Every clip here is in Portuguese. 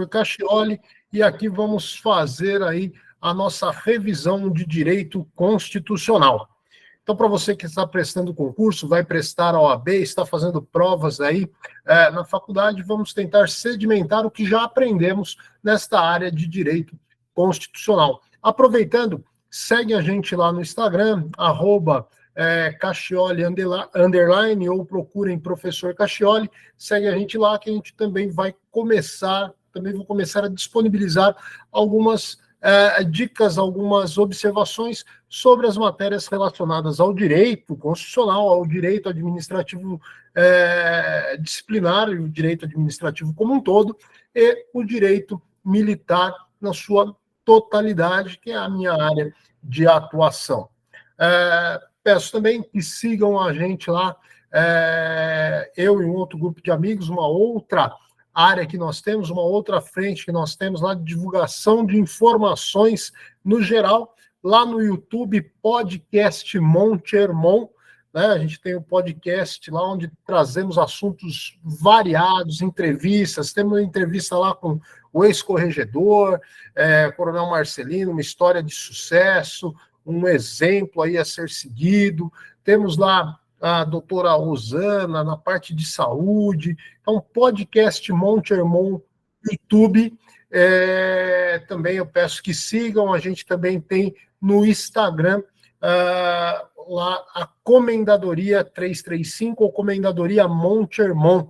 professor Cacchioli, e aqui vamos fazer aí a nossa revisão de direito constitucional. Então, para você que está prestando concurso, vai prestar a OAB, está fazendo provas aí na faculdade, vamos tentar sedimentar o que já aprendemos nesta área de direito constitucional. Aproveitando, segue a gente lá no Instagram, @Cacchioli _ ou procurem professor Cacchioli, segue a gente lá que a gente também vou começar a disponibilizar algumas dicas, algumas observações sobre as matérias relacionadas ao direito constitucional, ao direito administrativo disciplinar, e o direito administrativo como um todo, e o direito militar na sua totalidade, que é a minha área de atuação. Peço também que sigam a gente lá, eu e um outro grupo de amigos, uma outra área que nós temos, uma outra frente que nós temos lá de divulgação de informações no geral, lá no YouTube, Podcast Monte Hermon, né? A gente tem um podcast lá onde trazemos assuntos variados, entrevistas, temos uma entrevista lá com o ex-corregedor, Coronel Marcelino, uma história de sucesso, um exemplo aí a ser seguido, temos lá a doutora Rosana, na parte de saúde. Então, podcast Monte Hermon, YouTube. Também eu peço que sigam. A gente também tem no Instagram lá a Comendadoria 335 ou Comendadoria Monte Hermon.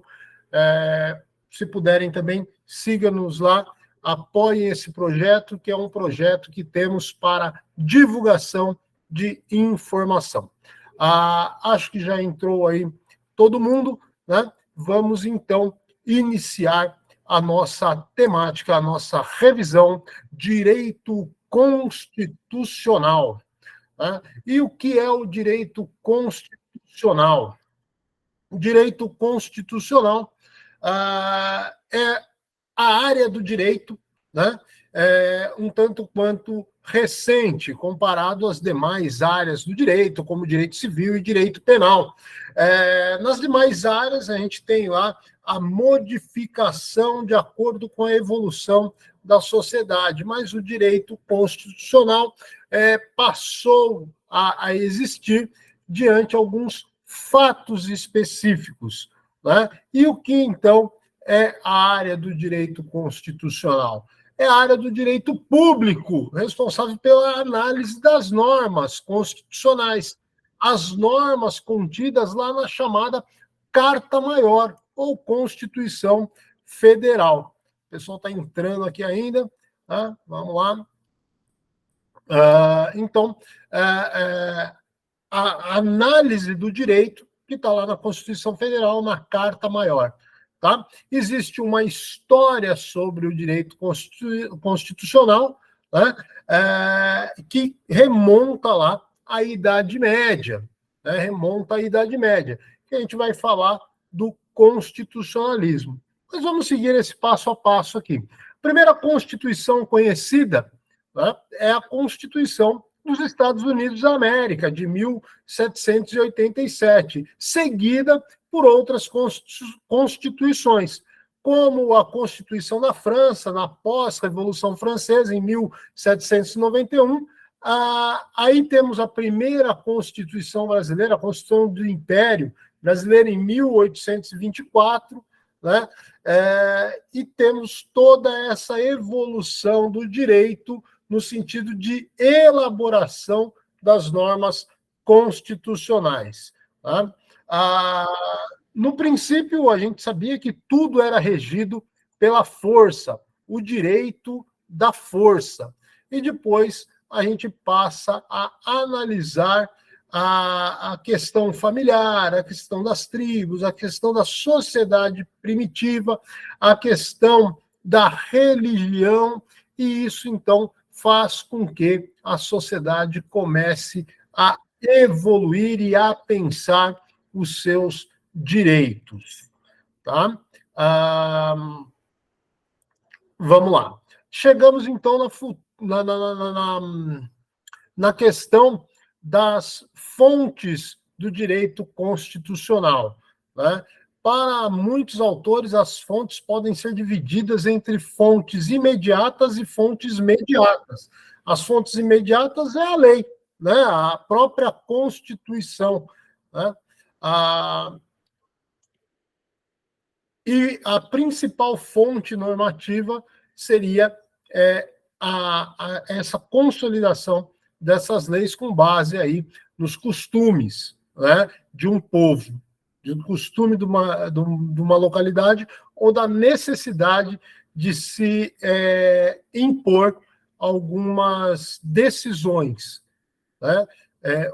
Se puderem também, sigam-nos lá. Apoiem esse projeto, que é um projeto que temos para divulgação de informação. Acho que já entrou aí todo mundo, né? Vamos, então, iniciar a nossa temática, a nossa revisão, direito constitucional. Né? E o que é o direito constitucional? O direito constitucional é a área do direito, né? Um tanto quanto recente, comparado às demais áreas do direito, como direito civil e direito penal. Nas demais áreas, a gente tem lá a modificação de acordo com a evolução da sociedade, mas o direito constitucional passou a existir diante de alguns fatos específicos. Né? E o que, então, é a área do direito constitucional? É a área do direito público, responsável pela análise das normas constitucionais, as normas contidas lá na chamada Carta Maior, ou Constituição Federal. O pessoal está entrando aqui ainda, tá? Vamos lá. Então, a análise do direito, que está lá na Constituição Federal, na Carta Maior. Tá? Existe uma história sobre o direito constitucional, né, que remonta lá à Idade Média, né, que a gente vai falar do constitucionalismo. Mas vamos seguir esse passo a passo aqui. A primeira Constituição conhecida, né, é a Constituição dos Estados Unidos da América, de 1787, seguida por outras constituições, como a Constituição da França, na pós-Revolução Francesa, em 1791. Aí temos a primeira Constituição brasileira, a Constituição do Império Brasileiro, em 1824, né? E temos toda essa evolução do direito no sentido de elaboração das normas constitucionais. Tá? No princípio, a gente sabia que tudo era regido pela força, o direito da força. E depois a gente passa a analisar a questão familiar, a questão das tribos, a questão da sociedade primitiva, a questão da religião, e isso, então, faz com que a sociedade comece a evoluir e a pensar os seus direitos. Tá? Vamos lá. Chegamos, então, na questão das fontes do direito constitucional. Né? para muitos autores, as fontes podem ser divididas entre fontes imediatas e fontes mediatas. As fontes imediatas é a lei, né? A própria Constituição, né? E a principal fonte normativa seria essa consolidação dessas leis com base aí nos costumes, né, de um povo, de um costume de uma localidade ou da necessidade de se impor algumas decisões, né,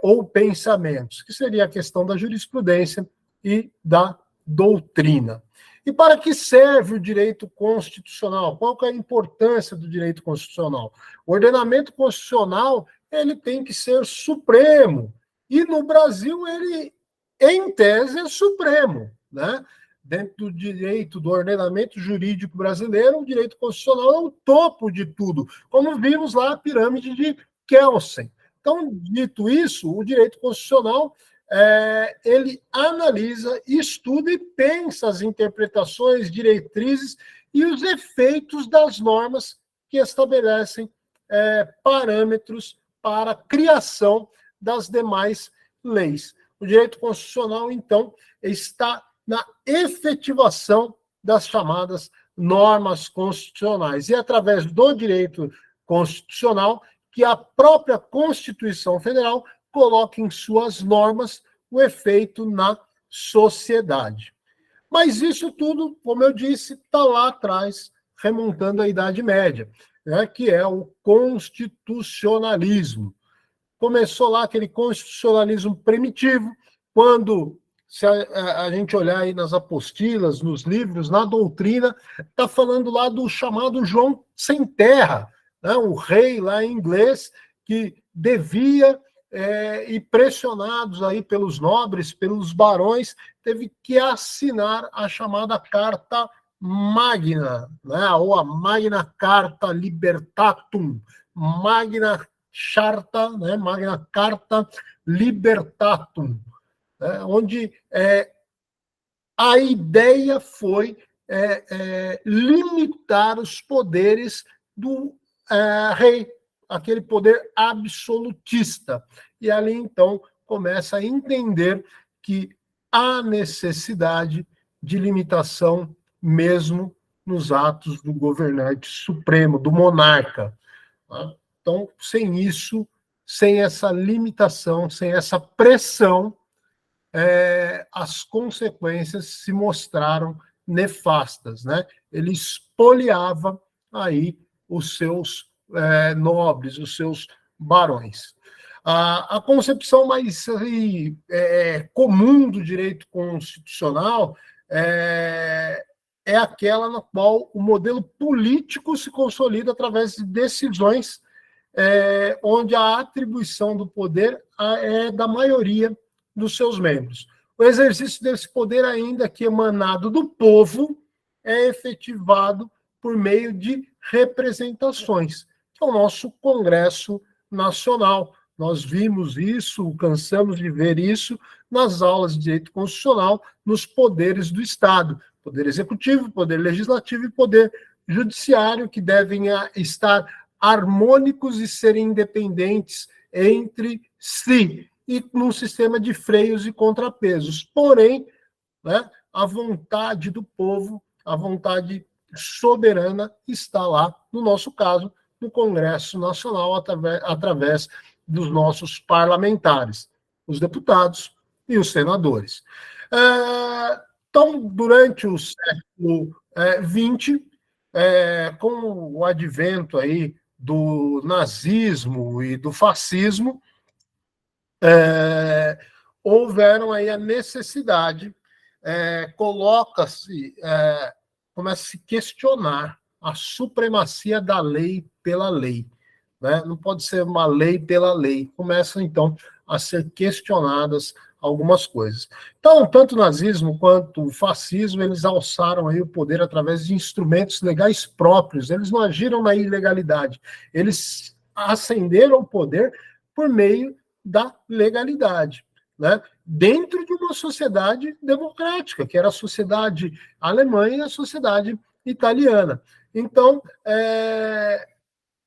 ou pensamentos, que seria a questão da jurisprudência e da doutrina. E para que serve o direito constitucional? Qual que é a importância do direito constitucional? O ordenamento constitucional ele tem que ser supremo. E no Brasil ele, em tese, é supremo, né? Dentro do direito, do ordenamento jurídico brasileiro, o direito constitucional é o topo de tudo, como vimos lá a pirâmide de Kelsen. Então, dito isso, o direito constitucional ele analisa, estuda e pensa as interpretações, diretrizes e os efeitos das normas que estabelecem parâmetros para a criação das demais leis. O direito constitucional, então, está na efetivação das chamadas normas constitucionais. E é através do direito constitucional que a própria Constituição Federal coloca em suas normas o efeito na sociedade. Mas isso tudo, como eu disse, está lá atrás, remontando à Idade Média, né, que é o constitucionalismo. Começou lá aquele constitucionalismo primitivo, quando, se a gente olhar aí nas apostilas, nos livros, na doutrina, está falando lá do chamado João Sem Terra, né, o rei lá em inglês, que devia, e pressionados aí pelos nobres, pelos barões, teve que assinar a chamada Carta Magna, né, ou a Magna Carta Libertatum, Magna Charta, né, Magna Carta Libertatum, né, onde a ideia foi limitar os poderes do rei, aquele poder absolutista. E ali, então, começa a entender que há necessidade de limitação mesmo nos atos do governante supremo, do monarca. Tá? Então, sem isso, sem essa limitação, sem essa pressão, as consequências se mostraram nefastas, né? Ele espoliava aí os seus nobres, os seus barões. A concepção mais comum do direito constitucional é aquela na qual o modelo político se consolida através de decisões onde a atribuição do poder é da maioria dos seus membros. O exercício desse poder, ainda que emanado do povo, é efetivado por meio de representações, que é o nosso Congresso Nacional. Nós vimos isso, cansamos de ver isso nas aulas de direito constitucional, nos poderes do Estado, poder executivo, poder legislativo e poder judiciário, que devem estar harmônicos e serem independentes entre si, e num sistema de freios e contrapesos. Porém, né, a vontade do povo, a vontade soberana está lá, no nosso caso, no Congresso Nacional, através dos nossos parlamentares, os deputados e os senadores. Então, durante o século XX, com o advento aí do nazismo e do fascismo, houveram aí a necessidade, começa a se questionar a supremacia da lei pela lei, né? Não pode ser uma lei pela lei. Começam, então, a ser questionadas algumas coisas. Então, tanto o nazismo quanto o fascismo, eles alçaram aí o poder através de instrumentos legais próprios. Eles não agiram na ilegalidade. Eles ascenderam o poder por meio da legalidade, né? dentro de uma sociedade democrática, que era a sociedade alemã e a sociedade italiana. Então,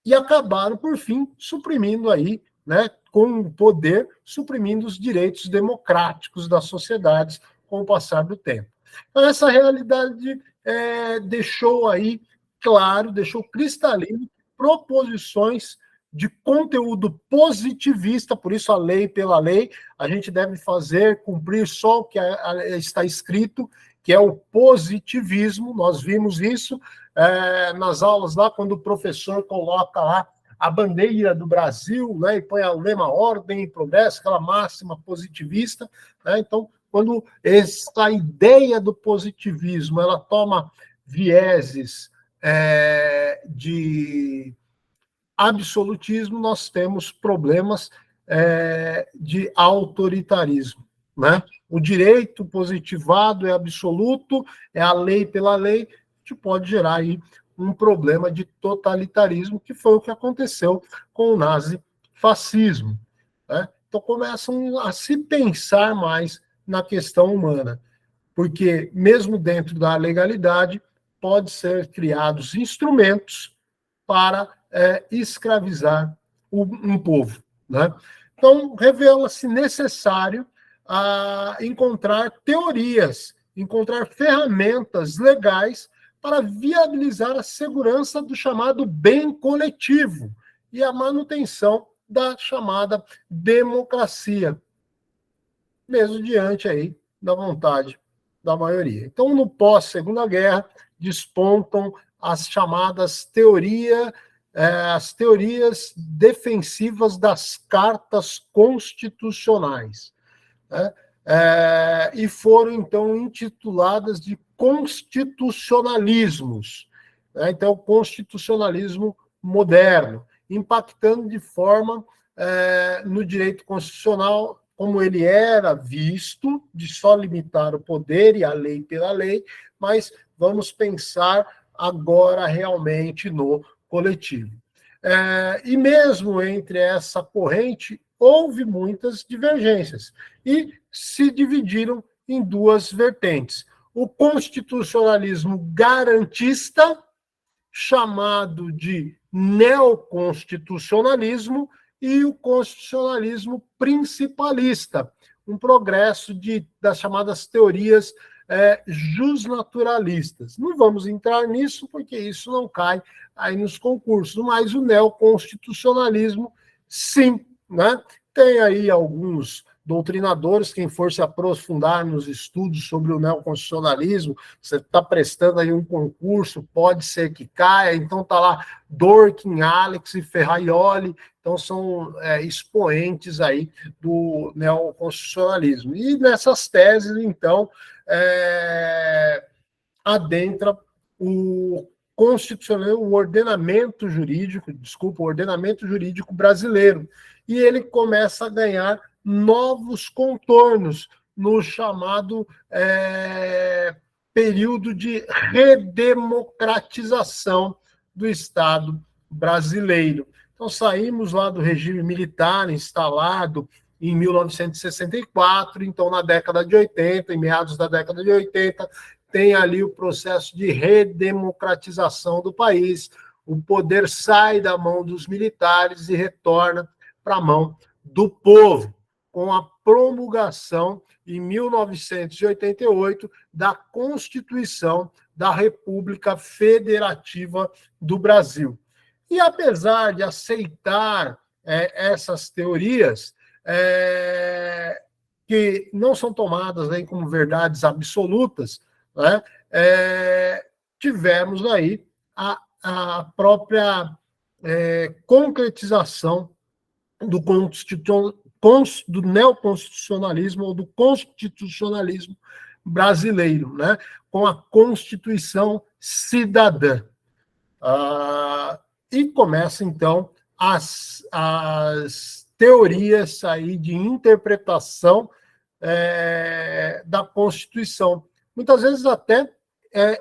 e acabaram, por fim, suprimindo aí, né, com o poder, suprimindo os direitos democráticos das sociedades com o passar do tempo. Então, essa realidade deixou aí claro, deixou cristalino proposições de conteúdo positivista, por isso a lei pela lei, a gente deve cumprir só o que está escrito, que é o positivismo. Nós vimos isso nas aulas lá, quando o professor coloca lá a bandeira do Brasil, né, e põe o lema ordem e progresso, aquela máxima positivista, né? Então, quando essa ideia do positivismo ela toma vieses de absolutismo, nós temos problemas de autoritarismo, né? O direito positivado é absoluto, é a lei pela lei, que pode gerar aí um problema de totalitarismo, que foi o que aconteceu com o nazifascismo, né? Então começam a se pensar mais na questão humana, porque mesmo dentro da legalidade pode ser criados instrumentos para escravizar um povo, né? Então revela-se necessário encontrar teorias, encontrar ferramentas legais para viabilizar a segurança do chamado bem coletivo e a manutenção da chamada democracia, mesmo diante aí da vontade da maioria. Então, no pós-Segunda Guerra, despontam as chamadas as teorias defensivas das cartas constitucionais, né? E foram, então, intituladas de constitucionalismos, né? Então, constitucionalismo moderno, impactando de forma no direito constitucional, como ele era visto, de só limitar o poder e a lei pela lei, mas vamos pensar agora realmente no coletivo. E mesmo entre essa corrente, houve muitas divergências e se dividiram em duas vertentes. O constitucionalismo garantista, chamado de neoconstitucionalismo, e o constitucionalismo principalista, um progresso das chamadas teorias justnaturalistas. Não vamos entrar nisso, porque isso não cai aí nos concursos, mas o neoconstitucionalismo, sim, né? Tem aí alguns doutrinadores, quem for se aprofundar nos estudos sobre o neoconstitucionalismo, você está prestando aí um concurso, pode ser que caia, então está lá Dworkin, Alex e Ferraioli, então são expoentes aí do neoconstitucionalismo. E nessas teses, então, adentra o constitucionalismo, o ordenamento jurídico brasileiro, e ele começa a ganhar novos contornos no chamado período de redemocratização do Estado brasileiro. Então, saímos lá do regime militar instalado em 1964, então na década de 80, em meados da década de 80, tem ali o processo de redemocratização do país, o poder sai da mão dos militares e retorna para a mão do povo, com a promulgação, em 1988, da Constituição da República Federativa do Brasil. E apesar de aceitar essas teorias, que não são tomadas aí como verdades absolutas, né, tivemos aí a própria concretização do neoconstitucionalismo ou do constitucionalismo brasileiro, né, com a Constituição Cidadã. E começa, então, as teorias aí de interpretação da Constituição. Muitas vezes até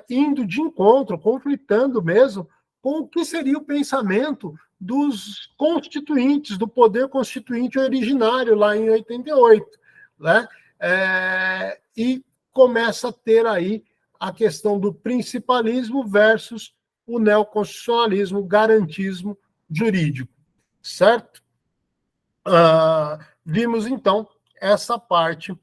indo de encontro, conflitando mesmo, com o que seria o pensamento dos constituintes, do poder constituinte originário, lá em 88, né? e começa a ter aí a questão do principalismo versus o neoconstitucionalismo, o garantismo jurídico, certo? Vimos, então, essa parte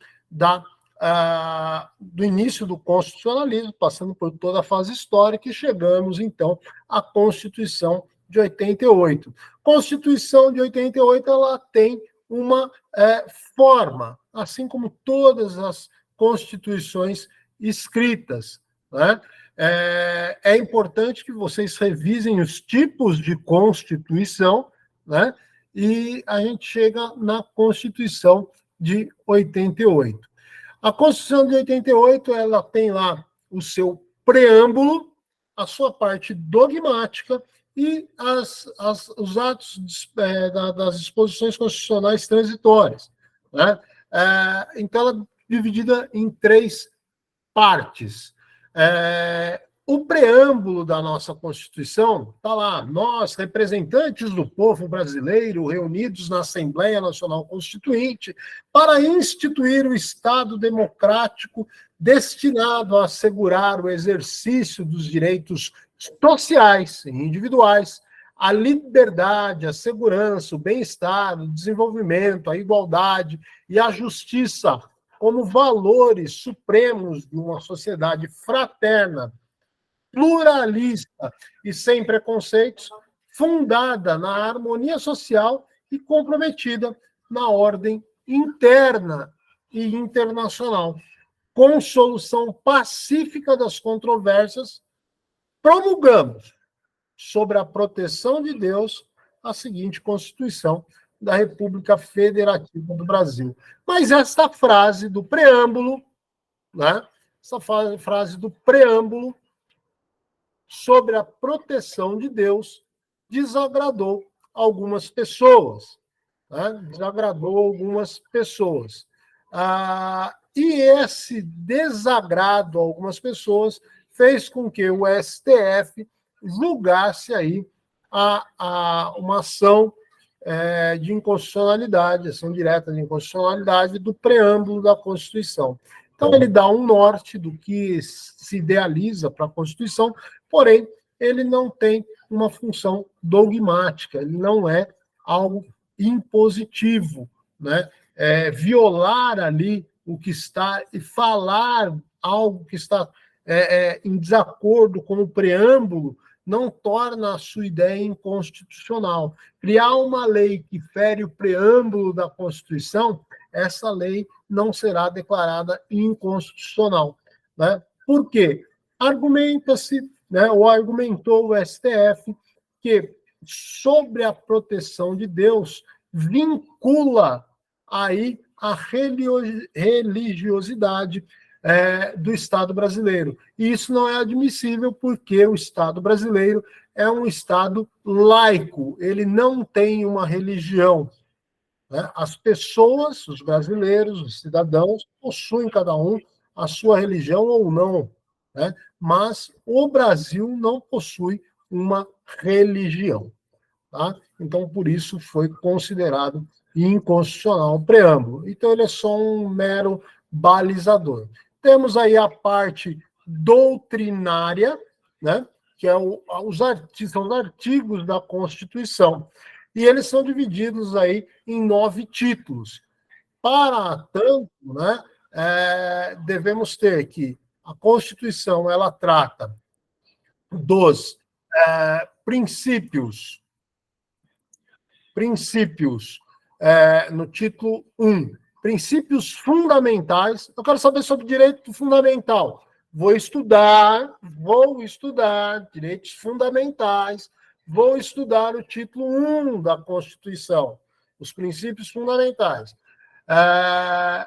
do início do constitucionalismo, passando por toda a fase histórica, e chegamos, então, à Constituição de 88. Constituição de 88, ela tem uma forma, assim como todas as constituições escritas, né? É importante que vocês revisem os tipos de Constituição, né? E a gente chega na Constituição de 88. A Constituição de 88, ela tem lá o seu preâmbulo, a sua parte dogmática e os atos das disposições constitucionais transitórias, né? Então, ela é dividida em 3 partes. O preâmbulo da nossa Constituição está lá: nós, representantes do povo brasileiro, reunidos na Assembleia Nacional Constituinte, para instituir o Estado democrático destinado a assegurar o exercício dos direitos sociais e individuais, a liberdade, a segurança, o bem-estar, o desenvolvimento, a igualdade e a justiça como valores supremos de uma sociedade fraterna, pluralista e sem preconceitos, fundada na harmonia social e comprometida na ordem interna e internacional, com solução pacífica das controvérsias, promulgamos, sobre a proteção de Deus, a seguinte Constituição da República Federativa do Brasil. Mas esta frase do preâmbulo, né? Essa frase do preâmbulo sobre a proteção de Deus desagradou algumas pessoas, né? Desagradou algumas pessoas. E esse desagrado a algumas pessoas fez com que o STF julgasse aí uma ação de inconstitucionalidade, ação direta de inconstitucionalidade do preâmbulo da Constituição. Então, ele dá um norte do que se idealiza para a Constituição, porém, ele não tem uma função dogmática, ele não é algo impositivo, né? Violar ali o que está e falar algo que está em desacordo com o preâmbulo não torna a sua ideia inconstitucional. Criar uma lei que fere o preâmbulo da Constituição, essa lei não será declarada inconstitucional, né? Por quê? Argumenta-se, né, ou argumentou o STF, que sobre a proteção de Deus vincula aí a religiosidade do Estado brasileiro. E isso não é admissível porque o Estado brasileiro é um Estado laico, ele não tem uma religião, né? As pessoas, os brasileiros, os cidadãos, possuem cada um a sua religião ou não, né? Mas o Brasil não possui uma religião. Tá? Então, por isso, foi considerado inconstitucional o preâmbulo. Então, ele é só um mero balizador. Temos aí a parte doutrinária, né, que são os artigos da Constituição. E eles são divididos aí em 9 títulos. Para tanto, né, devemos ter que a Constituição ela trata dos princípios, no título 1, princípios fundamentais. Eu quero saber sobre direito fundamental. Vou estudar direitos fundamentais, vou estudar o título 1 da Constituição, os princípios fundamentais.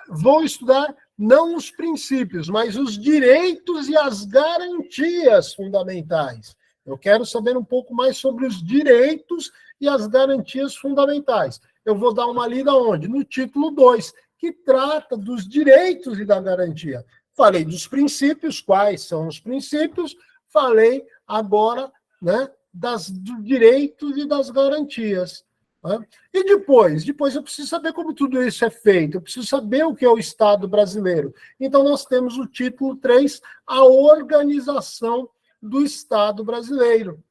Vou estudar não os princípios, mas os direitos e as garantias fundamentais. Eu quero saber um pouco mais sobre os direitos e as garantias fundamentais. Eu vou dar uma lida onde? No título 2, que trata dos direitos e da garantia. Falei dos princípios, quais são os princípios, falei agora, né, dos direitos e das garantias. Né? E depois eu preciso saber como tudo isso é feito, eu preciso saber o que é o Estado brasileiro. Então, nós temos o título 3, a organização do Estado brasileiro.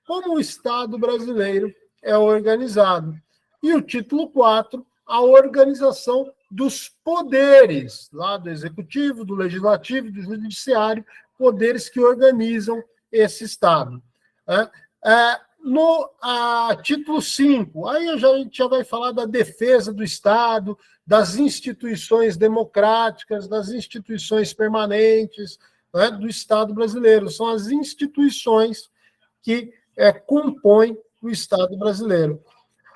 Como o Estado brasileiro é organizado. E o título 4, a organização dos poderes, lá do Executivo, do Legislativo, do Judiciário, poderes que organizam esse Estado. No título 5, aí a gente já vai falar da defesa do Estado, das instituições democráticas, das instituições permanentes, né, do Estado brasileiro. São as instituições que compõem o Estado brasileiro.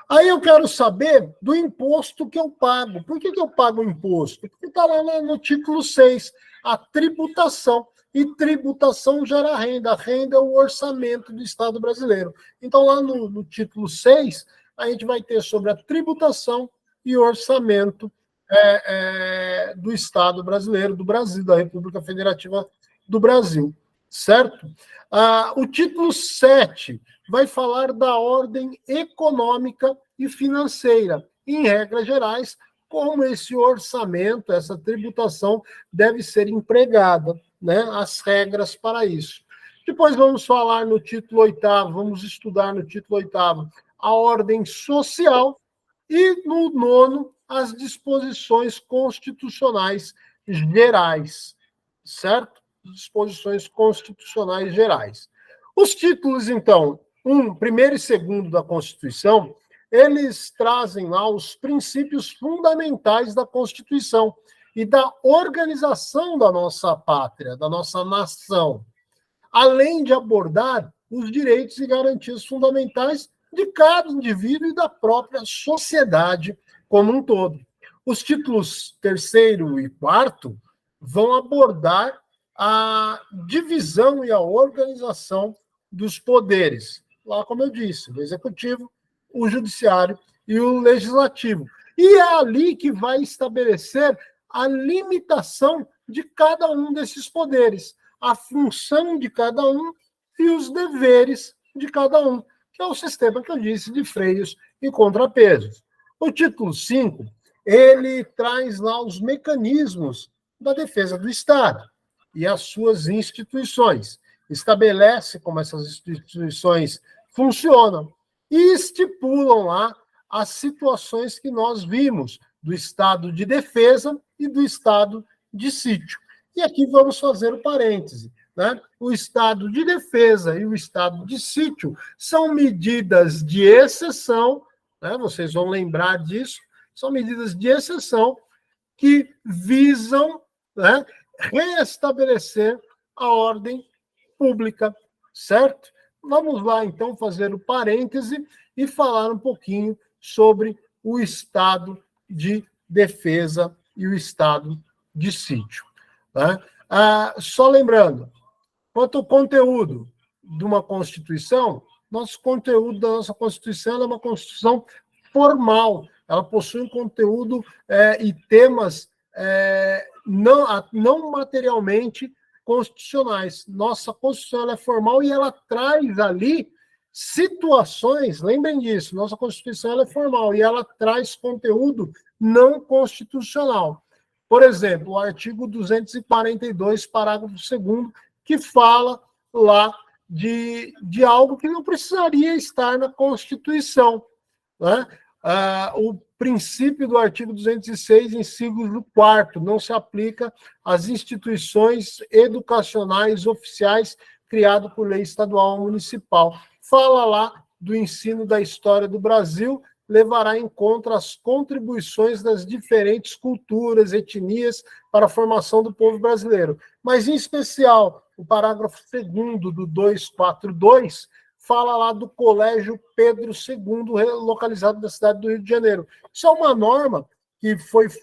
Aí eu quero saber do imposto que eu pago. Por que eu pago o imposto? Porque está lá no título 6, a tributação. E tributação gera renda. A renda é o orçamento do Estado brasileiro. Então, lá no título 6, a gente vai ter sobre a tributação e orçamento do Estado brasileiro, do Brasil, da República Federativa do Brasil. Certo? O título 7 vai falar da ordem econômica e financeira. Em regras gerais, como esse orçamento, essa tributação deve ser empregada, né? As regras para isso. Depois vamos falar no título 8º, vamos estudar no título 8º a ordem social e no 9º as disposições constitucionais gerais, certo? Disposições constitucionais gerais. Os títulos, então, 1, 1º e 2º da Constituição, eles trazem lá os princípios fundamentais da Constituição e da organização da nossa pátria, da nossa nação, além de abordar os direitos e garantias fundamentais de cada indivíduo e da própria sociedade como um todo. Os títulos 3º e 4º vão abordar a divisão e a organização dos poderes. Lá, como eu disse, o Executivo, o Judiciário e o Legislativo. E é ali que vai estabelecer a limitação de cada um desses poderes, a função de cada um e os deveres de cada um, que é o sistema que eu disse de freios e contrapesos. O título 5, ele traz lá os mecanismos da defesa do Estado e as suas instituições. Estabelece como essas instituições funcionam e estipulam lá as situações que nós vimos do estado de defesa e do estado de sítio. E aqui vamos fazer o parêntese. Né? O estado de defesa e o estado de sítio são medidas de exceção, né? Vocês vão lembrar disso, são medidas de exceção que visam, né, reestabelecer a ordem pública, certo? Vamos lá, então, fazer o parêntese e falar um pouquinho sobre o estado de defesa e o estado de sítio. Né? Só lembrando, quanto ao conteúdo de uma Constituição, nosso conteúdo da nossa Constituição é uma Constituição formal, ela possui um conteúdo e temas não materialmente constitucionais. Nossa Constituição é formal e ela traz ali situações, lembrem disso, nossa Constituição é formal e ela traz conteúdo não constitucional. Por exemplo, o artigo 242, parágrafo 2º, que fala lá de algo que não precisaria estar na Constituição. Né? O princípio do artigo 206, inciso 4º, não se aplica às instituições educacionais oficiais criadas por lei estadual ou municipal. Fala lá do ensino da história do Brasil, levará em conta as contribuições das diferentes culturas, etnias para a formação do povo brasileiro. Mas, em especial, o parágrafo 2º do 242 fala lá do Colégio Pedro II, localizado na cidade do Rio de Janeiro. Isso é uma norma que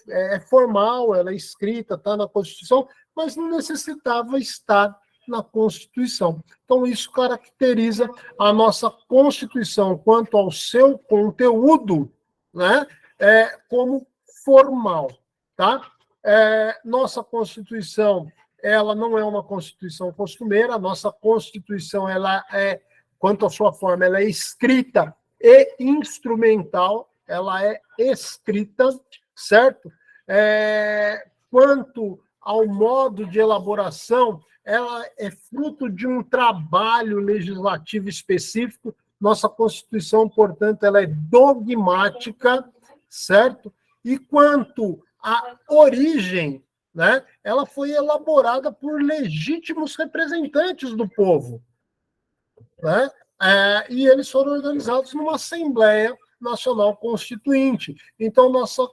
é formal, ela é escrita, está na Constituição, mas não necessitava estar na Constituição. Então, isso caracteriza a nossa Constituição quanto ao seu conteúdo, né, como formal. Tá? Nossa Constituição, ela não é uma Constituição costumeira, a nossa Constituição, ela quanto à sua forma, ela é escrita e instrumental, ela é escrita, certo? Quanto ao modo de elaboração, ela é fruto de um trabalho legislativo específico. Nossa Constituição, portanto, ela é dogmática, certo? E quanto à origem, né, ela foi elaborada por legítimos representantes do povo, né? E eles foram organizados numa Assembleia Nacional Constituinte. Então, nossa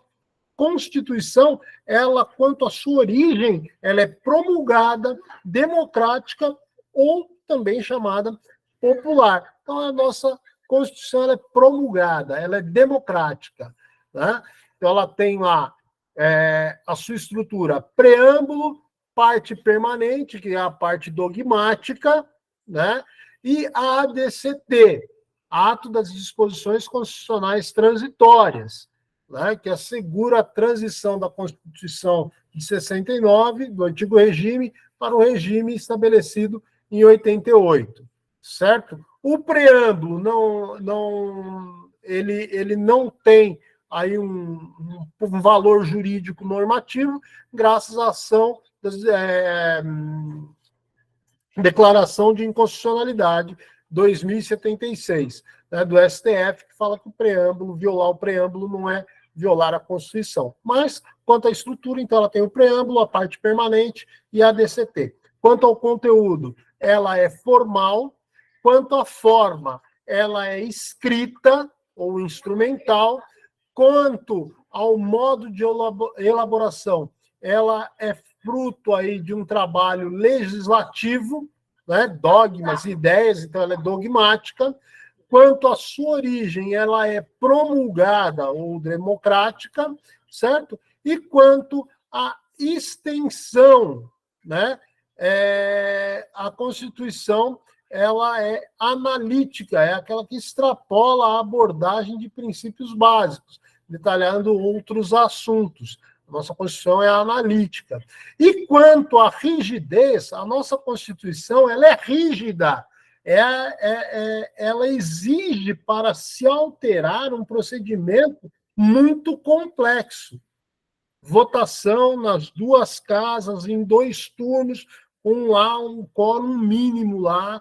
Constituição, ela, quanto à sua origem, ela é promulgada, democrática ou também chamada popular. Então, a nossa Constituição ela é promulgada, ela é democrática, né? Então, ela tem lá a sua estrutura: preâmbulo, parte permanente, que é a parte dogmática, né? E a ADCT, Ato das Disposições Constitucionais Transitórias, né, que assegura a transição da Constituição de 69, do antigo regime, para o regime estabelecido em 88, certo? O preâmbulo ele não tem aí um valor jurídico normativo, graças à ação das, Declaração de Inconstitucionalidade 2076, né, do STF, que fala que violar o preâmbulo não é violar a Constituição. Mas, quanto à estrutura, então, ela tem o preâmbulo, a parte permanente e a ADCT. Quanto ao conteúdo, ela é formal. Quanto à forma, ela é escrita ou instrumental. Quanto ao modo de elaboração, ela é fruto aí de um trabalho legislativo, né, dogmas, ideias, então ela é dogmática. Quanto à sua origem, ela é promulgada ou democrática, certo? E quanto à extensão, né, a Constituição ela é analítica, é aquela que extrapola a abordagem de princípios básicos, detalhando outros assuntos. A nossa Constituição é analítica. E quanto à rigidez, a nossa Constituição ela é rígida. Ela exige para se alterar um procedimento muito complexo. Votação nas duas casas, em 2 turnos, com lá um quórum mínimo lá,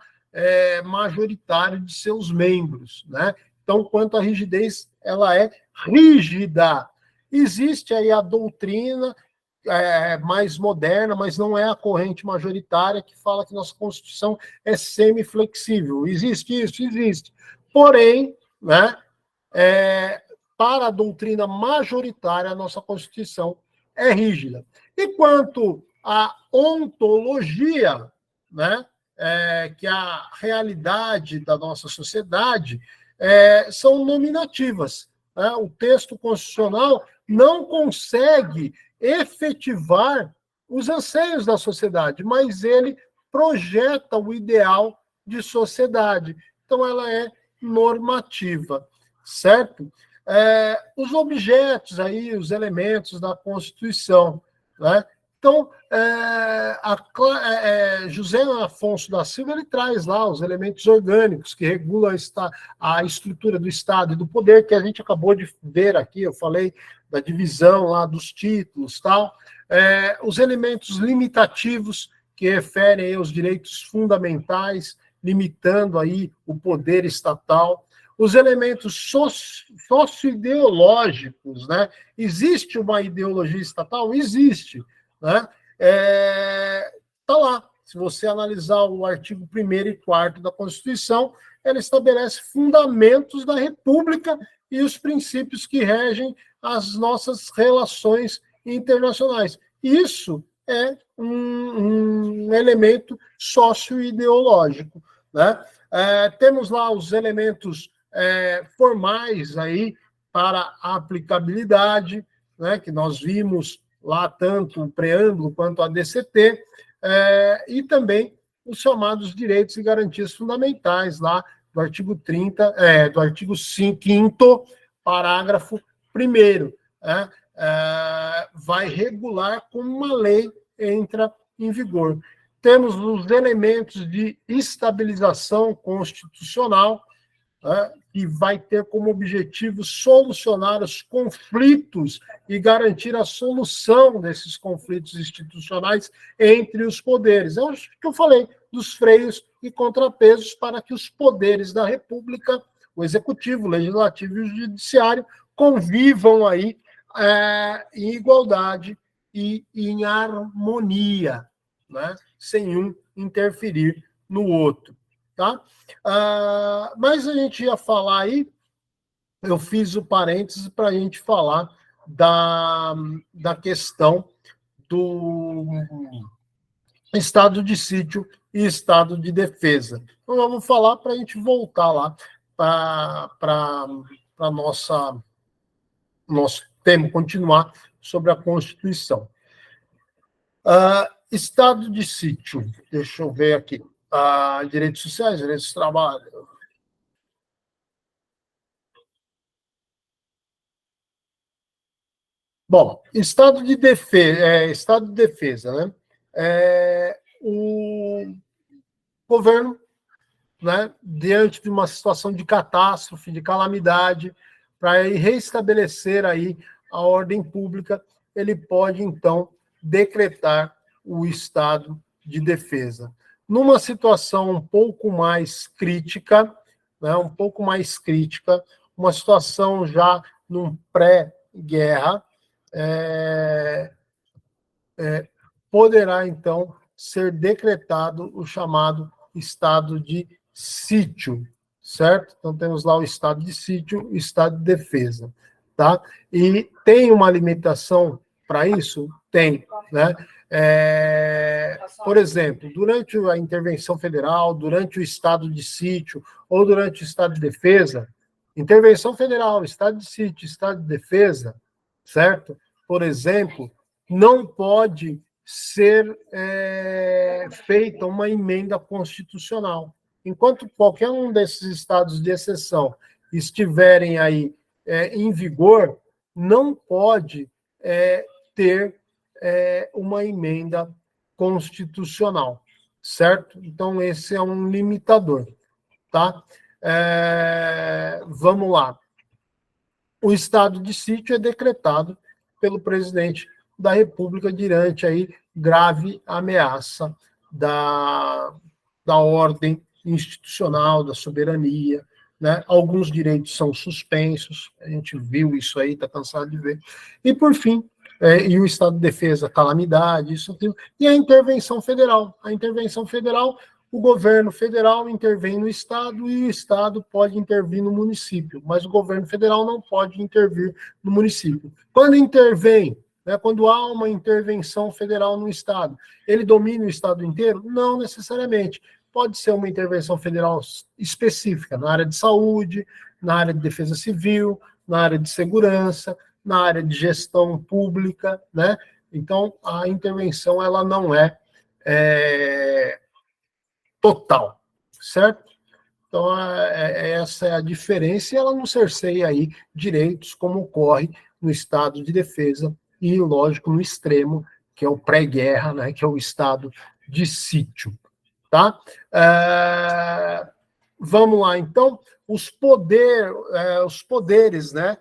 majoritário de seus membros, né? Então, quanto à rigidez, ela é rígida. Existe aí a doutrina mais moderna, mas não é a corrente majoritária, que fala que nossa Constituição é semiflexível. Existe isso? Existe. Porém, né, para a doutrina majoritária, a nossa Constituição é rígida. E quanto à ontologia, né, que é a realidade da nossa sociedade, são nominativas. Né? O texto constitucional não consegue efetivar os anseios da sociedade, mas ele projeta o ideal de sociedade. Então, ela é normativa, certo? Os objetos aí, os elementos da Constituição, né? Então, José Afonso da Silva ele traz lá os elementos orgânicos que regulam a estrutura do Estado e do poder, que a gente acabou de ver aqui, eu falei da divisão lá dos títulos, tal. Os elementos limitativos, que referem aos direitos fundamentais, limitando aí o poder estatal. Os elementos socioideológicos, né? Existe uma ideologia estatal? Existe. Né? Tá lá. Se você analisar o artigo 1º e 4º da Constituição, ela estabelece fundamentos da República e os princípios que regem as nossas relações internacionais. Isso é um elemento socioideológico. Né? Temos lá os elementos formais aí para a aplicabilidade, né, que nós vimos lá tanto o preâmbulo quanto a DCT, e também os chamados direitos e garantias fundamentais, lá do artigo 30, do artigo 5º, parágrafo 1º, né, vai regular como uma lei entra em vigor. Temos os elementos de estabilização constitucional, que vai ter como objetivo solucionar os conflitos e garantir a solução desses conflitos institucionais entre os poderes. É o que eu falei, dos freios e contrapesos para que os poderes da República, o Executivo, o Legislativo e o Judiciário, convivam aí em igualdade e em harmonia, né? Sem um interferir no outro. Tá? Mas a gente ia falar aí, eu fiz o parênteses para a gente falar da questão do estado de sítio e estado de defesa. Então, vamos falar para a gente voltar lá para nosso tema, continuar sobre a Constituição. Estado de sítio, deixa eu ver aqui. Direitos sociais, direitos de trabalho. Bom, estado de defesa, né? O governo, né, diante de uma situação de catástrofe, de calamidade, para restabelecer aí a ordem pública, ele pode, então, decretar o estado de defesa. Numa situação um pouco mais crítica, né, uma situação já num pré-guerra, poderá, então, ser decretado o chamado estado de sítio, certo? Então, temos lá o estado de sítio e o estado de defesa, tá? E tem uma limitação para isso? Tem, né? Por exemplo, durante a intervenção federal, durante o estado de sítio ou durante o estado de defesa, intervenção federal, estado de sítio, estado de defesa, certo? Por exemplo, não pode ser feita uma emenda constitucional. Enquanto qualquer um desses estados de exceção estiverem aí em vigor, não pode ter uma emenda constitucional, certo? Então, esse é um limitador, tá? Vamos lá. O estado de sítio é decretado pelo presidente da República diante aí grave ameaça da ordem institucional, da soberania, né? Alguns direitos são suspensos, a gente viu isso aí, está cansado de ver. E, por fim, e o estado de defesa, calamidade, isso tudo, e a intervenção federal. A intervenção federal, o governo federal intervém no estado e o estado pode intervir no município, mas o governo federal não pode intervir no município. Quando intervém, né, quando há uma intervenção federal no estado, ele domina o estado inteiro? Não necessariamente. Pode ser uma intervenção federal específica na área de saúde, na área de defesa civil, na área de segurança, na área de gestão pública, né? Então, a intervenção ela não é total, certo? Então, essa é a diferença e ela não cerceia aí direitos como ocorre no estado de defesa e, lógico, no extremo, que é o pré-guerra, né, que é o estado de sítio. Tá? Vamos lá, então, os poderes, né,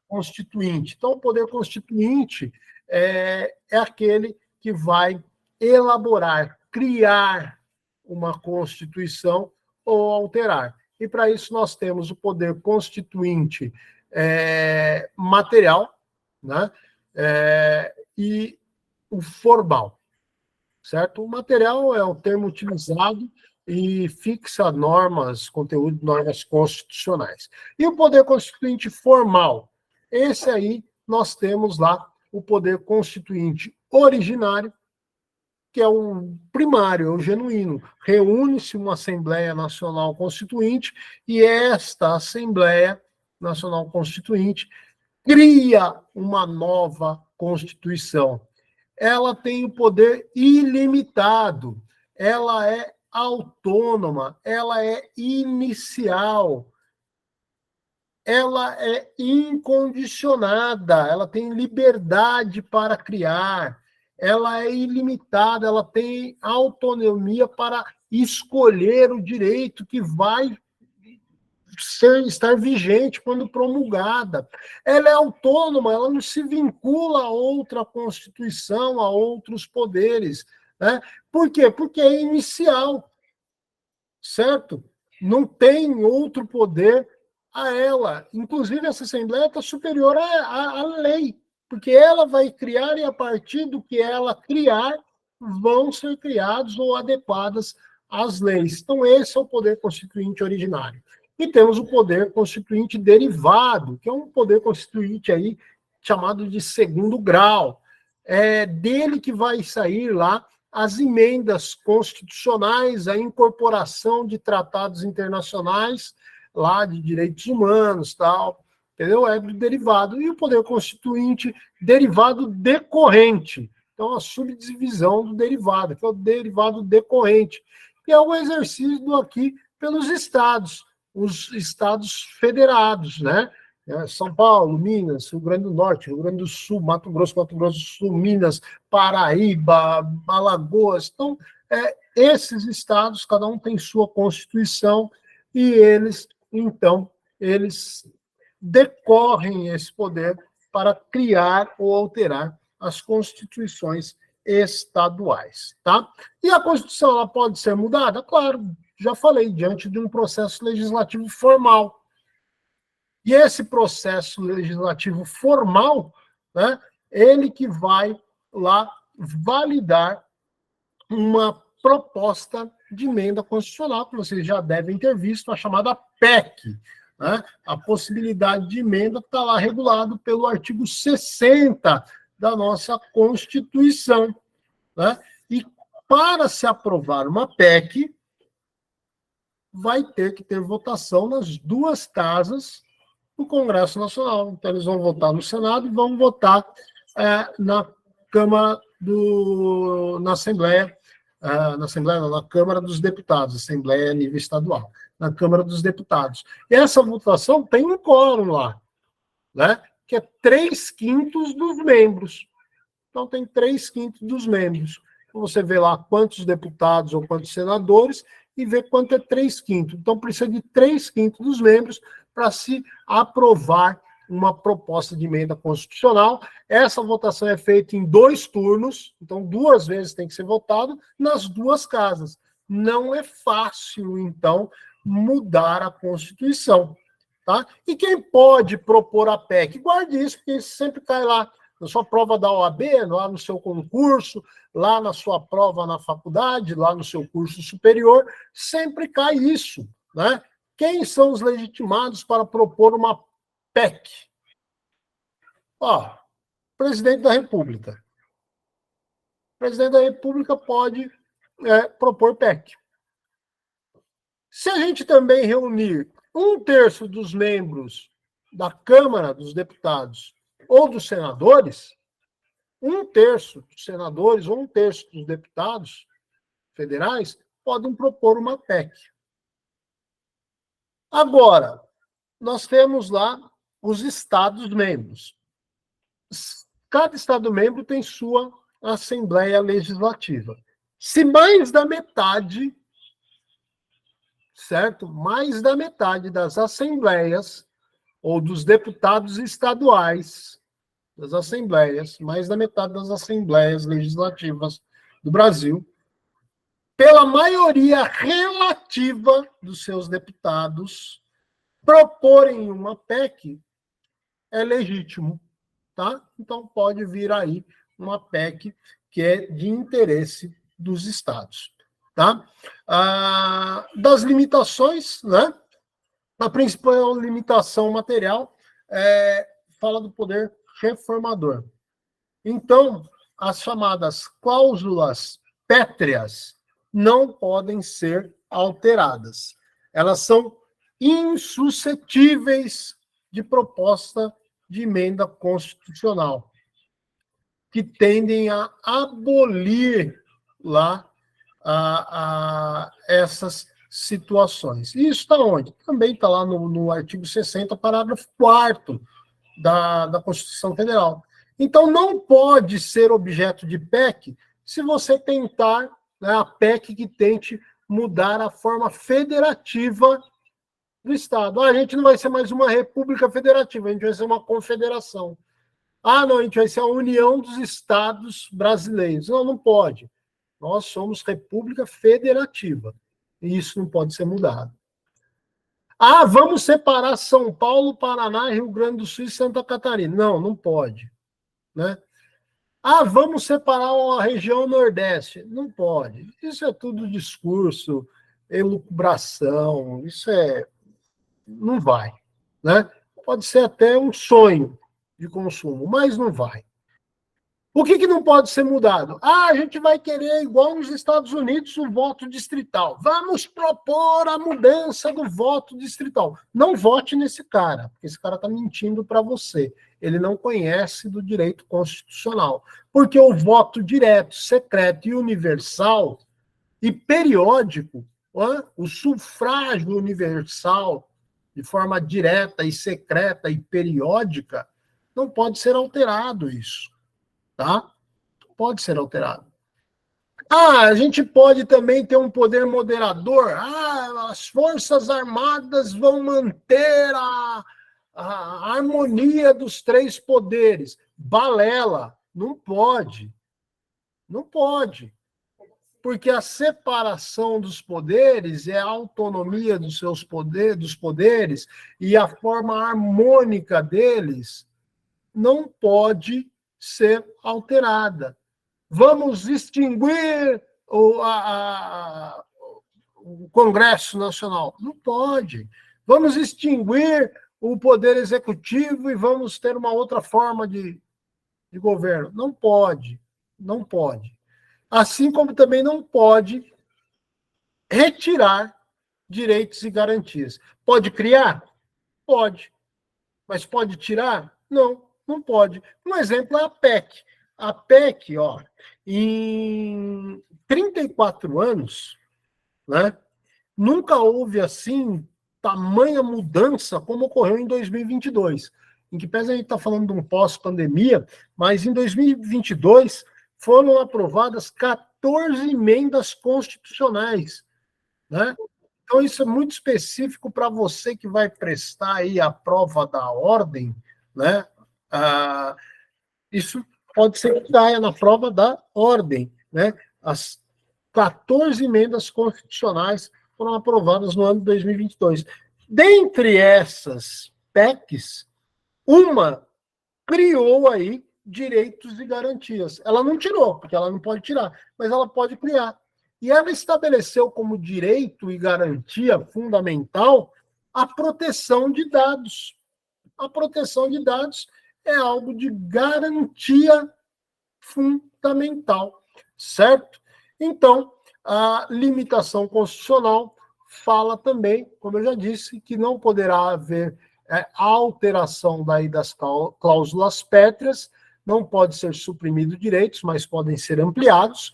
constituinte. Então, o poder constituinte é aquele que vai elaborar, criar uma Constituição ou alterar. E, para isso, nós temos o poder constituinte material, né, e o formal, certo? O material é o termo utilizado e fixa normas, conteúdo, normas constitucionais. E o poder constituinte formal? Esse aí nós temos lá o poder constituinte originário, que é o primário, é o genuíno. Reúne-se uma Assembleia Nacional Constituinte e esta Assembleia Nacional Constituinte cria uma nova Constituição. Ela tem o poder ilimitado, ela é autônoma, ela é inicial, ela é incondicionada, ela tem liberdade para criar, ela é ilimitada, ela tem autonomia para escolher o direito que vai estar vigente quando promulgada. Ela é autônoma, ela não se vincula a outra Constituição, a outros poderes. Né? Por quê? Porque é inicial, certo? Não tem outro poder a ela. Inclusive, essa Assembleia está superior à lei, porque ela vai criar e, a partir do que ela criar, vão ser criados ou adequadas às leis. Então, esse é o poder constituinte originário. E temos o poder constituinte derivado, que é um poder constituinte aí chamado de segundo grau. É dele que vai sair lá as emendas constitucionais, a incorporação de tratados internacionais, lá de direitos humanos, tal, entendeu? É do derivado. E o poder constituinte derivado decorrente. Então, a subdivisão do derivado, que é o derivado decorrente, que é o exercício aqui pelos estados, os estados federados, né? São Paulo, Minas, Rio Grande do Norte, Rio Grande do Sul, Mato Grosso do Sul, Minas, Paraíba, Alagoas. Então, esses estados, cada um tem sua Constituição e eles, então, eles decorrem esse poder para criar ou alterar as constituições estaduais, tá? E a Constituição, ela pode ser mudada? Claro, já falei, diante de um processo legislativo formal. E esse processo legislativo formal, né, ele que vai lá validar uma proposta de emenda constitucional, que vocês já devem ter visto, a chamada PEC. Né? A possibilidade de emenda está lá regulado pelo artigo 60 da nossa Constituição. Né? E para se aprovar uma PEC, vai ter que ter votação nas duas casas do Congresso Nacional. Então, eles vão votar no Senado e vão votar na Câmara na Assembleia, não, na Câmara dos Deputados, Assembleia a nível estadual, na Câmara dos Deputados. E essa votação tem um quórum lá, né, que é 3/5 dos membros. Então, tem 3/5 dos membros. Então, você vê lá quantos deputados ou quantos senadores e vê quanto é 3/5. Então, precisa de 3/5 dos membros para se aprovar uma proposta de emenda constitucional. Essa votação é feita em 2 turnos, então 2 vezes tem que ser votado nas duas casas. Não é fácil, então, mudar a Constituição. Tá? E quem pode propor a PEC? Guarde isso, porque isso sempre cai lá na sua prova da OAB, lá no seu concurso, lá na sua prova na faculdade, lá no seu curso superior, sempre cai isso, né? Quem são os legitimados para propor uma PEC? Ó, presidente da República. O presidente da República pode propor PEC. Se a gente também reunir 1/3 dos membros da Câmara dos Deputados ou dos senadores, 1/3 dos senadores ou 1/3 dos deputados federais podem propor uma PEC. Agora, nós temos lá os Estados-membros. Cada Estado-membro tem sua Assembleia Legislativa. Se mais da metade, certo? Mais da metade das assembleias ou dos deputados estaduais das assembleias, mais da metade das assembleias legislativas do Brasil, pela maioria relativa dos seus deputados, proporem uma PEC, é legítimo, tá? Então pode vir aí uma PEC que é de interesse dos estados, tá? Das limitações, né? A principal limitação material fala do poder reformador. Então, as chamadas cláusulas pétreas não podem ser alteradas. Elas são insuscetíveis de proposta de emenda constitucional, que tendem a abolir lá essas situações. E isso está onde? Também está lá no artigo 60, parágrafo 4º da Constituição Federal. Então, não pode ser objeto de PEC se você tentar, né, a PEC que tente mudar a forma federativa do Estado. A gente não vai ser mais uma república federativa, a gente vai ser uma confederação. Não, a gente vai ser a União dos Estados Brasileiros. Não, não pode. Nós somos república federativa. E isso não pode ser mudado. Vamos separar São Paulo, Paraná, Rio Grande do Sul e Santa Catarina. Não, não pode. Né? Vamos separar a região Nordeste. Não pode. Isso é tudo discurso, elucubração, não vai. Né? Pode ser até um sonho de consumo, mas não vai. O que não pode ser mudado? A gente vai querer, igual nos Estados Unidos, o voto distrital. Vamos propor a mudança do voto distrital. Não vote nesse cara, porque esse cara está mentindo para você. Ele não conhece do direito constitucional. Porque o voto direto, secreto e universal e periódico, o sufrágio universal, de forma direta e secreta e periódica, não pode ser alterado isso. Tá? Pode ser alterado. A gente pode também ter um poder moderador. As Forças Armadas vão manter a harmonia dos três poderes. Balela. Não pode. Não pode. Porque a separação dos poderes é a autonomia dos seus dos poderes e a forma harmônica deles não pode ser alterada. Vamos extinguir o Congresso Nacional? Não pode. Vamos extinguir o Poder Executivo e vamos ter uma outra forma de governo? Não pode. Não pode. Assim como também não pode retirar direitos e garantias. Pode criar? Pode. Mas pode tirar? Não. Não pode. Um exemplo é a PEC. A PEC, em 34 anos, né, nunca houve assim tamanha mudança como ocorreu em 2022. Em que pese a gente está falando de um pós-pandemia, mas em 2022 foram aprovadas 14 emendas constitucionais. Né? Então, isso é muito específico para você que vai prestar aí a prova da ordem, né? Isso pode ser que caia na prova da ordem. Né? As 14 emendas constitucionais foram aprovadas no ano de 2022. Dentre essas PECs, uma criou aí direitos e garantias. Ela não tirou, porque ela não pode tirar, mas ela pode criar. E ela estabeleceu como direito e garantia fundamental a proteção de dados. A proteção de dados é algo de garantia fundamental, certo? Então, a limitação constitucional fala também, como eu já disse, que não poderá haver alteração daí das cláusulas pétreas, não pode ser suprimido direitos, mas podem ser ampliados,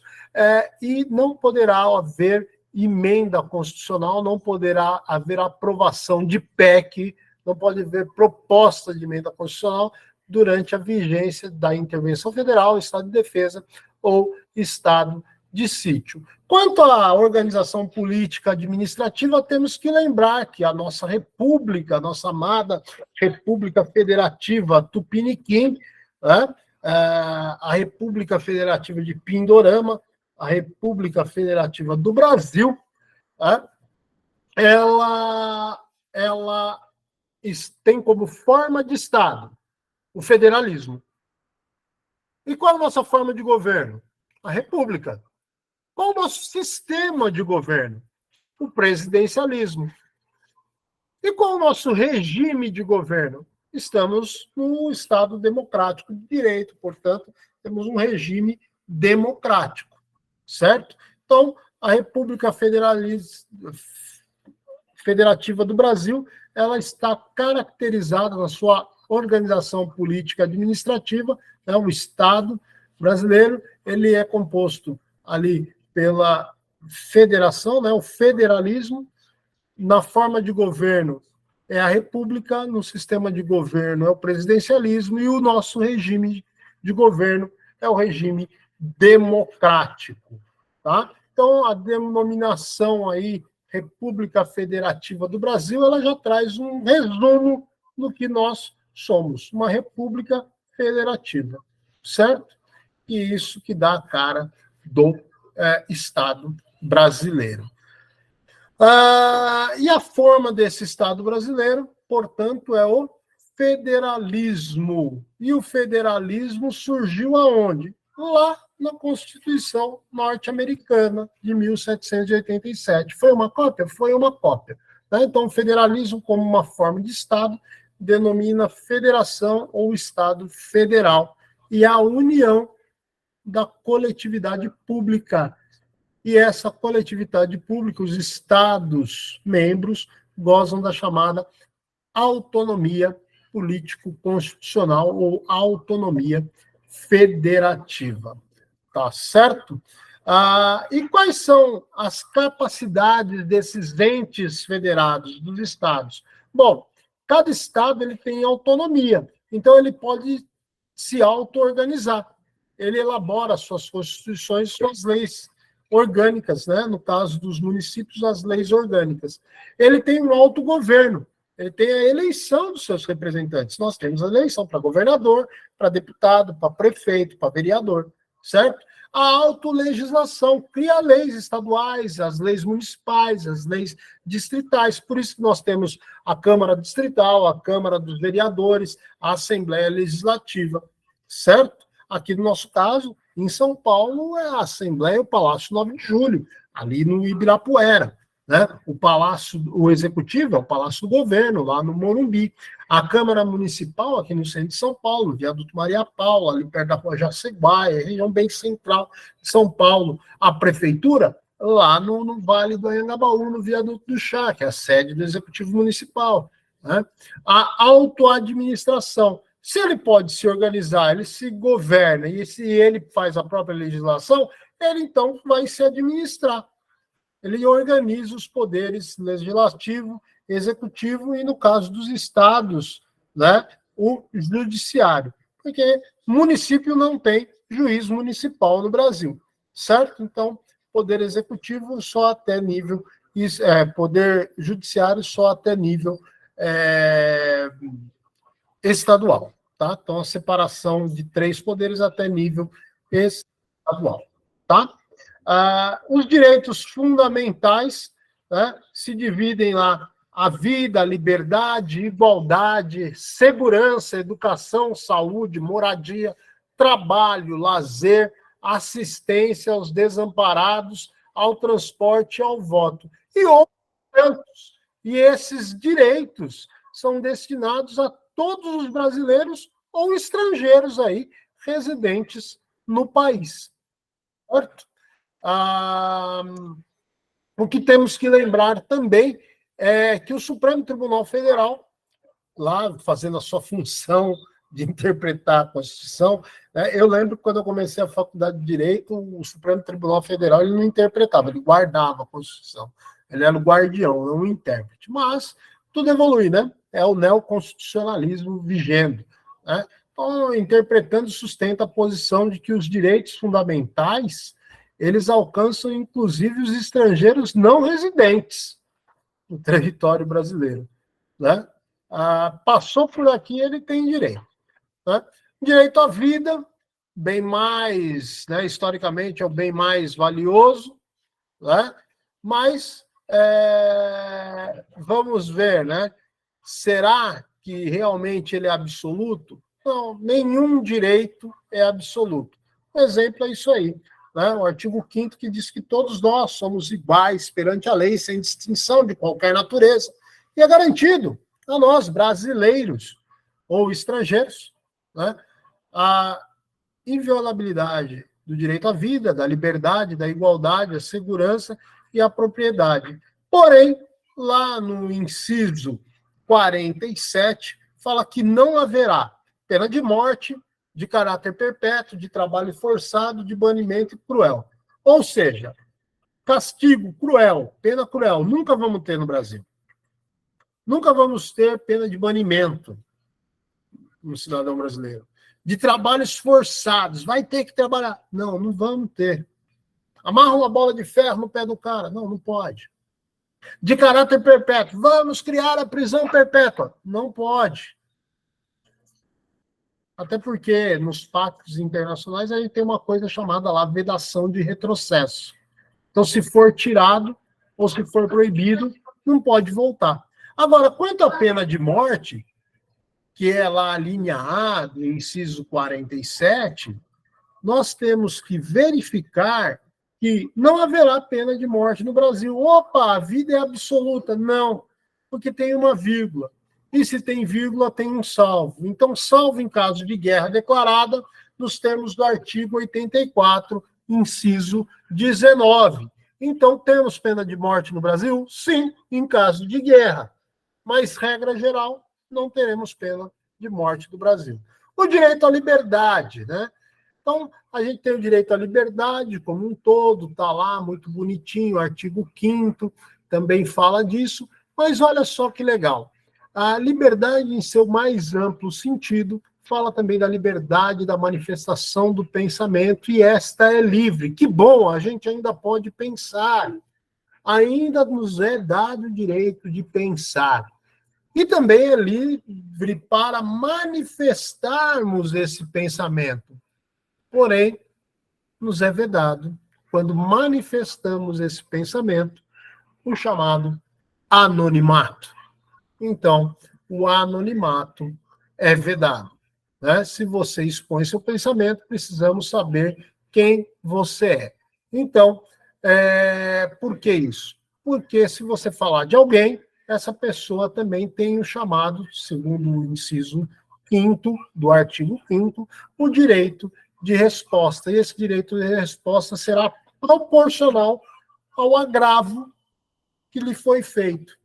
e não poderá haver emenda constitucional, não poderá haver aprovação de PEC, não pode haver proposta de emenda constitucional durante a vigência da intervenção federal, estado de defesa ou estado de sítio. Quanto à organização política administrativa, temos que lembrar que a nossa república, a nossa amada República Federativa Tupiniquim, a República Federativa de Pindorama, a República Federativa do Brasil, ela tem como forma de Estado o federalismo. E qual é a nossa forma de governo? A república. Qual é o nosso sistema de governo? O presidencialismo. E qual é o nosso regime de governo? Estamos no Estado democrático de direito, portanto, temos um regime democrático, certo? Então, a República Federativa do Brasil, ela está caracterizada na sua organização política administrativa, né, o Estado brasileiro, ele é composto ali pela federação, né, o federalismo, na forma de governo é a república, no sistema de governo é o presidencialismo, e o nosso regime de governo é o regime democrático. Tá? Então, a denominação aí República Federativa do Brasil, ela já traz um resumo do que nós somos, uma república federativa, certo? E isso que dá a cara do Estado brasileiro. E a forma desse Estado brasileiro, portanto, é o federalismo. E o federalismo surgiu aonde? Lá na Constituição norte-americana de 1787. Foi uma cópia? Foi uma cópia. Então, o federalismo, como uma forma de Estado, denomina federação ou Estado federal. E a união da coletividade pública. E essa coletividade pública, os Estados membros, gozam da chamada autonomia político-constitucional ou autonomia federativa. Tá certo? E quais são as capacidades desses entes federados, dos Estados? Bom, cada Estado ele tem autonomia, então ele pode se auto-organizar. Ele elabora suas constituições, suas leis orgânicas, né? No caso dos municípios, as leis orgânicas. Ele tem um autogoverno, ele tem a eleição dos seus representantes. Nós temos a eleição para governador, para deputado, para prefeito, para vereador, certo? A autolegislação cria leis estaduais, as leis municipais, as leis distritais. Por isso que nós temos a Câmara Distrital, a Câmara dos Vereadores, a Assembleia Legislativa, certo? Aqui no nosso caso, em São Paulo, é a Assembleia, o Palácio 9 de Julho, ali no Ibirapuera. Né? O Executivo é o Palácio do Governo, lá no Morumbi. A Câmara Municipal, aqui no centro de São Paulo, Viaduto Maria Paula, ali perto da Rua Jaceguaia, região bem central de São Paulo. A Prefeitura, lá no Vale do Anhangabaú, no Viaduto do Chá, que é a sede do Executivo Municipal. Né? A autoadministração. Se ele pode se organizar, ele se governa, e se ele faz a própria legislação, ele então vai se administrar. Ele organiza os poderes legislativo, executivo e, no caso dos estados, né, o judiciário. Porque município não tem juiz municipal no Brasil, certo? Então, poder executivo só até nível, poder judiciário só até nível estadual, tá? Então, a separação de 3 poderes até nível estadual, tá? Os direitos fundamentais, né, se dividem lá a vida, a liberdade, igualdade, segurança, educação, saúde, moradia, trabalho, lazer, assistência aos desamparados, ao transporte e ao voto. E outros tantos. E esses direitos são destinados a todos os brasileiros ou estrangeiros aí, residentes no país. Certo? O que temos que lembrar também é que o Supremo Tribunal Federal, lá fazendo a sua função de interpretar a Constituição, né, eu lembro que quando eu comecei a faculdade de Direito, o Supremo Tribunal Federal ele não interpretava, ele guardava a Constituição. Ele era o guardião, não o intérprete. Mas tudo evolui, né? É o neoconstitucionalismo vigente. Né? Então, interpretando, sustenta a posição de que os direitos fundamentais eles alcançam, inclusive, os estrangeiros não residentes no território brasileiro. Né? Passou por aqui, ele tem direito. Né? Direito à vida, bem mais, né, historicamente, é o bem mais valioso, né? Mas vamos ver, né? Será que realmente ele é absoluto? Não, nenhum direito é absoluto. Um exemplo é isso aí. Né? O artigo 5º que diz que todos nós somos iguais perante a lei, sem distinção de qualquer natureza. E é garantido a nós, brasileiros ou estrangeiros, né, a inviolabilidade do direito à vida, da liberdade, da igualdade, a segurança e a propriedade. Porém, lá no inciso 47, fala que não haverá pena de morte, de caráter perpétuo, de trabalho forçado, de banimento cruel. Ou seja, castigo cruel, pena cruel, nunca vamos ter no Brasil. Nunca vamos ter pena de banimento no cidadão brasileiro. De trabalhos forçados, vai ter que trabalhar. Não, não vamos ter. Amarra uma bola de ferro no pé do cara. Não, não pode. De caráter perpétuo, vamos criar a prisão perpétua. Não pode. Até porque nos pactos internacionais a gente tem uma coisa chamada lá vedação de retrocesso. Então, se for tirado ou se for proibido, não pode voltar. Agora, quanto à pena de morte, que é lá a linha A do inciso 47, nós temos que verificar que não haverá pena de morte no Brasil. Opa, a vida é absoluta. Não, porque tem uma vírgula. E se tem vírgula, tem um salvo. Então, salvo em caso de guerra declarada, nos termos do artigo 84, inciso 19. Então, temos pena de morte no Brasil? Sim, em caso de guerra. Mas, regra geral, não teremos pena de morte no Brasil. O direito à liberdade, né? Então, a gente tem o direito à liberdade como um todo, está lá, muito bonitinho, o artigo 5º também fala disso, mas olha só que legal. A liberdade, em seu mais amplo sentido, fala também da liberdade da manifestação do pensamento, e esta é livre. Que bom, a gente ainda pode pensar. Ainda nos é dado o direito de pensar. E também é livre para manifestarmos esse pensamento. Porém, nos é vedado, quando manifestamos esse pensamento, o chamado anonimato. Então, o anonimato é vedado. Né? Se você expõe seu pensamento, precisamos saber quem você é. Então, por que isso? Porque se você falar de alguém, essa pessoa também tem o chamado, segundo o inciso 5º do artigo 5º, o direito de resposta. E esse direito de resposta será proporcional ao agravo que lhe foi feito.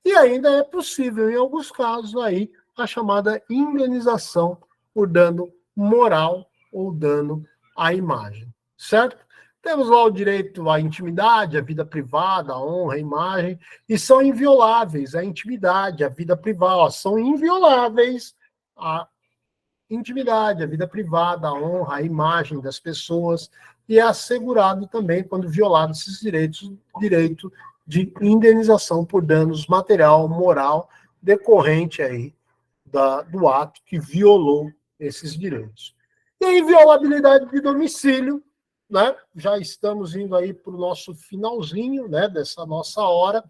E ainda é possível, em alguns casos, aí, a chamada indenização por dano moral ou dano à imagem, certo? Temos lá o direito à intimidade, à vida privada, à honra, à imagem, e são invioláveis a intimidade, a vida privada, são invioláveis a intimidade, a vida privada, a honra, a imagem das pessoas, e é assegurado também, quando violados esses direitos, direito de indenização por danos material, moral, decorrente aí do ato que violou esses direitos. E a inviolabilidade de domicílio, né? Já estamos indo aí para o nosso finalzinho, né, dessa nossa hora.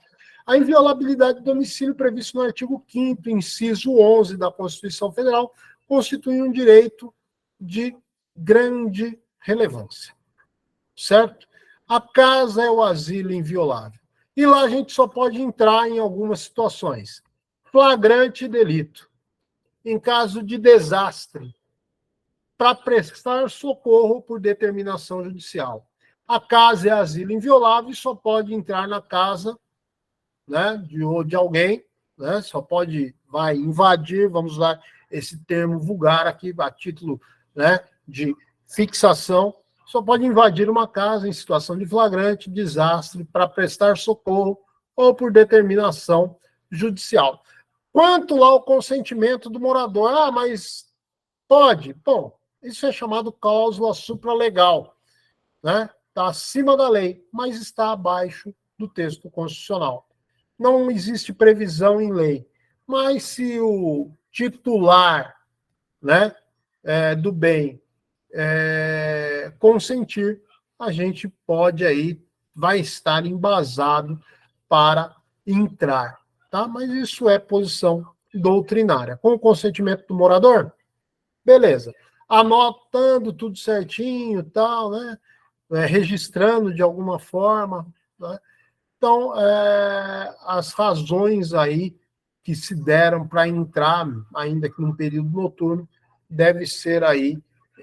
A inviolabilidade de domicílio previsto no artigo 5º, inciso 11 da Constituição Federal, constitui um direito de grande relevância, certo? A casa é o asilo inviolável. E lá a gente só pode entrar em algumas situações. Flagrante delito. Em caso de desastre, para prestar socorro por determinação judicial. A casa é asilo inviolável e só pode entrar na casa, né, de alguém, né, só pode, vai invadir, vamos usar esse termo vulgar aqui, a título, né, de fixação, só pode invadir uma casa em situação de flagrante, desastre, para prestar socorro ou por determinação judicial. Quanto lá ao consentimento do morador? Ah, mas pode? Bom, isso é chamado cláusula supralegal, né? Está acima da lei, mas está abaixo do texto constitucional. Não existe previsão em lei, mas se o titular, né, do bem consentir, a gente pode aí, vai estar embasado para entrar, tá? Mas isso é posição doutrinária. Com o consentimento do morador, beleza. Anotando tudo certinho, tal, né? Registrando de alguma forma, né? Então, as razões aí que se deram para entrar, ainda que num período noturno, deve ser aí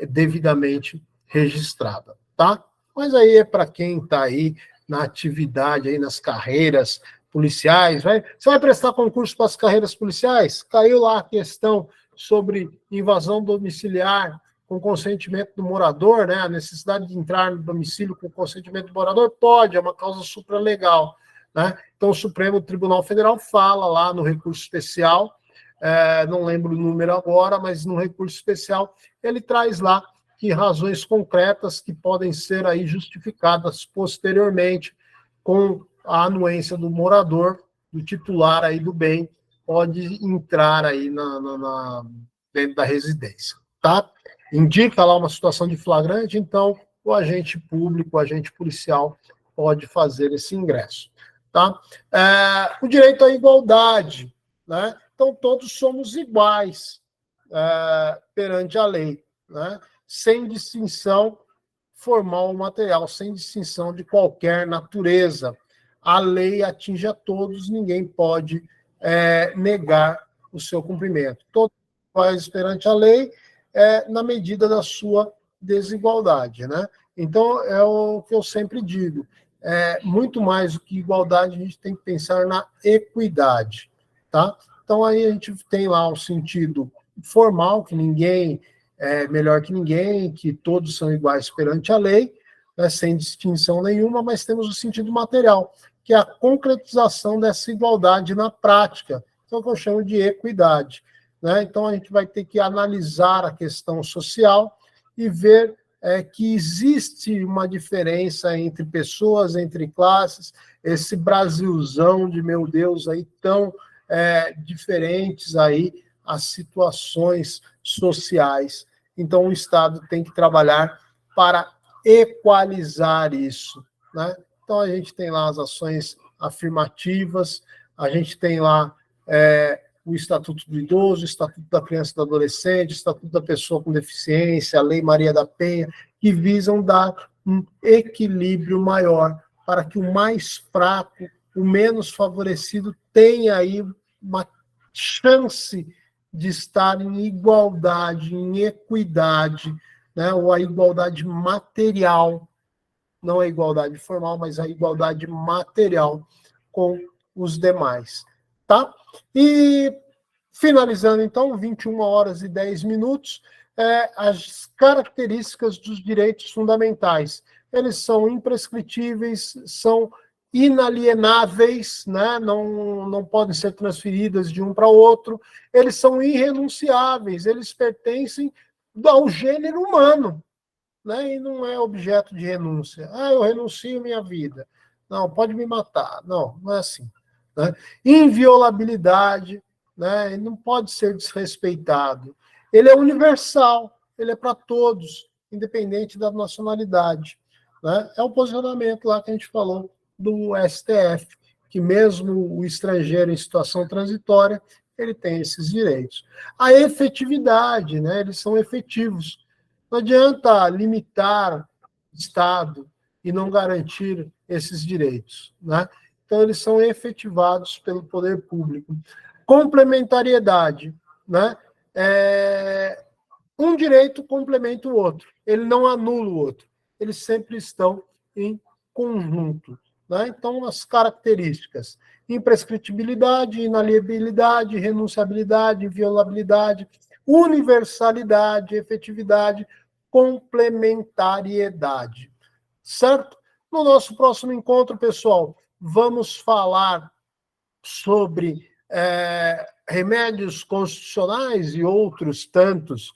devidamente registrada, tá? Mas aí é para quem está aí na atividade, aí nas carreiras policiais. Você vai prestar concurso para as carreiras policiais? Caiu lá a questão sobre invasão domiciliar com consentimento do morador, né? A necessidade de entrar no domicílio com consentimento do morador? Pode, é uma causa supralegal, né? Então, o Supremo Tribunal Federal fala lá no recurso especial, não lembro o número agora, mas no recurso especial ele traz lá que razões concretas que podem ser aí justificadas posteriormente com a anuência do morador, do titular aí do bem, pode entrar aí dentro da residência, tá? Indica lá uma situação de flagrante, então o agente público, o agente policial pode fazer esse ingresso, tá? O direito à igualdade, né? Então todos somos iguais perante a lei, né? Sem distinção formal ou material, sem distinção de qualquer natureza. A lei atinge a todos, ninguém pode negar o seu cumprimento. Todos iguais perante a lei, na medida da sua desigualdade, né? Então, é o que eu sempre digo, muito mais do que igualdade, a gente tem que pensar na equidade, tá? Então, aí a gente tem lá o sentido formal, que ninguém é melhor que ninguém, que todos são iguais perante a lei, né, sem distinção nenhuma, mas temos o sentido material, que é a concretização dessa igualdade na prática, que é o que eu chamo de equidade, né? Então, a gente vai ter que analisar a questão social e ver que existe uma diferença entre pessoas, entre classes, esse Brasilzão de, meu Deus, aí tão diferentes aí as situações sociais. Então, o Estado tem que trabalhar para equalizar isso, né? Então, a gente tem lá as ações afirmativas, a gente tem lá o Estatuto do Idoso, o Estatuto da Criança e do Adolescente, o Estatuto da Pessoa com Deficiência, a Lei Maria da Penha, que visam dar um equilíbrio maior para que o mais fraco, o menos favorecido, tenha aí uma chance de estar em igualdade, em equidade, né? Ou a igualdade material, não a igualdade formal, mas a igualdade material com os demais, tá? E finalizando, então, 21h10, as características dos direitos fundamentais. Eles são imprescritíveis, são inalienáveis, né? Não podem ser transferidas de um para outro, eles são irrenunciáveis, eles pertencem ao gênero humano, né? E não é objeto de renúncia. Eu renuncio minha vida. Não, pode me matar. Não, não é assim, né? Inviolabilidade, né? Ele não pode ser desrespeitado. Ele é universal, ele é para todos, independente da nacionalidade, né? É o posicionamento lá que a gente falou do STF, que mesmo o estrangeiro em situação transitória, ele tem esses direitos. A efetividade, né? Eles são efetivos. Não adianta limitar o Estado e não garantir esses direitos, né? Então, eles são efetivados pelo poder público. Complementariedade, né? Um direito complementa o outro, ele não anula o outro, eles sempre estão em conjunto, né? Então, as características: imprescritibilidade, inalienabilidade, renunciabilidade, inviolabilidade, universalidade, efetividade, complementariedade, certo? No nosso próximo encontro, pessoal, vamos falar sobre remédios constitucionais e outros tantos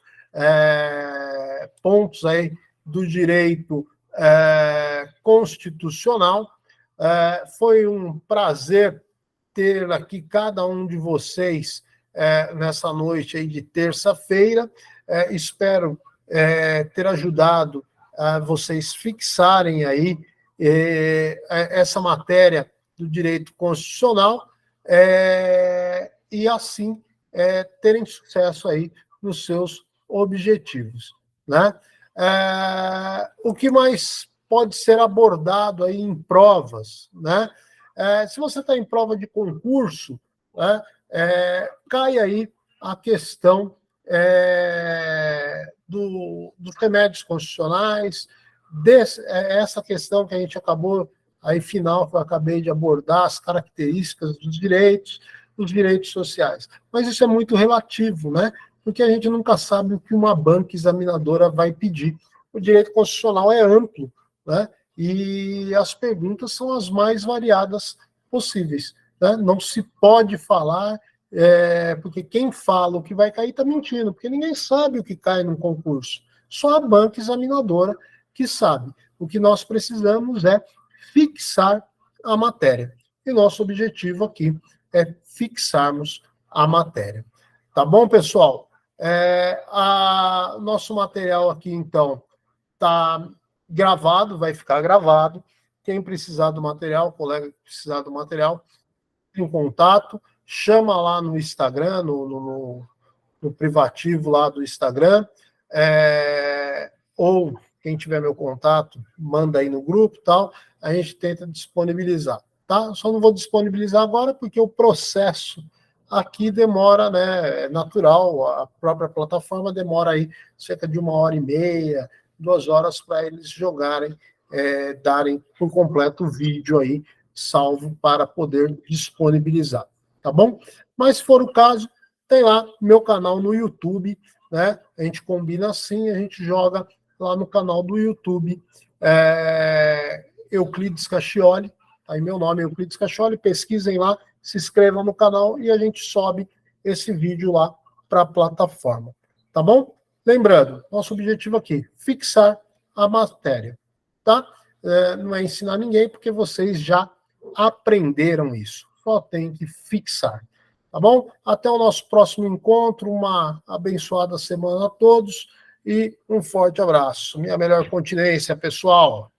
pontos aí do direito constitucional. Foi um prazer ter aqui cada um de vocês nessa noite aí de terça-feira. Espero ter ajudado a vocês fixarem aí essa matéria do direito constitucional e assim terem sucesso aí nos seus objetivos, né? O que mais pode ser abordado aí em provas, né? Se você está em prova de concurso, né, cai aí a questão dos remédios constitucionais, essa questão que a gente acabou, aí final, que eu acabei de abordar, as características dos direitos, os direitos sociais. Mas isso é muito relativo, né? Porque a gente nunca sabe o que uma banca examinadora vai pedir. O direito constitucional é amplo, né? E as perguntas são as mais variadas possíveis, né? Não se pode falar, porque quem fala o que vai cair está mentindo, porque ninguém sabe o que cai num concurso. Só a banca examinadora que sabe. O que nós precisamos é fixar a matéria. E nosso objetivo aqui é fixarmos a matéria. Tá bom, pessoal? Nosso material aqui, então, está gravado, vai ficar gravado. Quem precisar do material, colega que precisar do material, tem um contato, chama lá no Instagram, no privativo lá do Instagram, ou quem tiver meu contato, manda aí no grupo e tal, a gente tenta disponibilizar, tá? Só não vou disponibilizar agora porque o processo aqui demora, né? É natural, a própria plataforma demora aí cerca de 1h30, 2 horas para eles jogarem, darem por completo o vídeo aí, salvo para poder disponibilizar, tá bom? Mas se for o caso, tem lá meu canal no YouTube, né? A gente combina assim, a gente joga lá no canal do YouTube, Euclides Cacchioli, aí meu nome é Euclides Cacchioli, pesquisem lá, se inscrevam no canal e a gente sobe esse vídeo lá para a plataforma, tá bom? Lembrando, nosso objetivo aqui, fixar a matéria, tá? Não é ensinar ninguém, porque vocês já aprenderam isso, só tem que fixar, tá bom? Até o nosso próximo encontro, uma abençoada semana a todos e um forte abraço. Minha melhor continência, pessoal.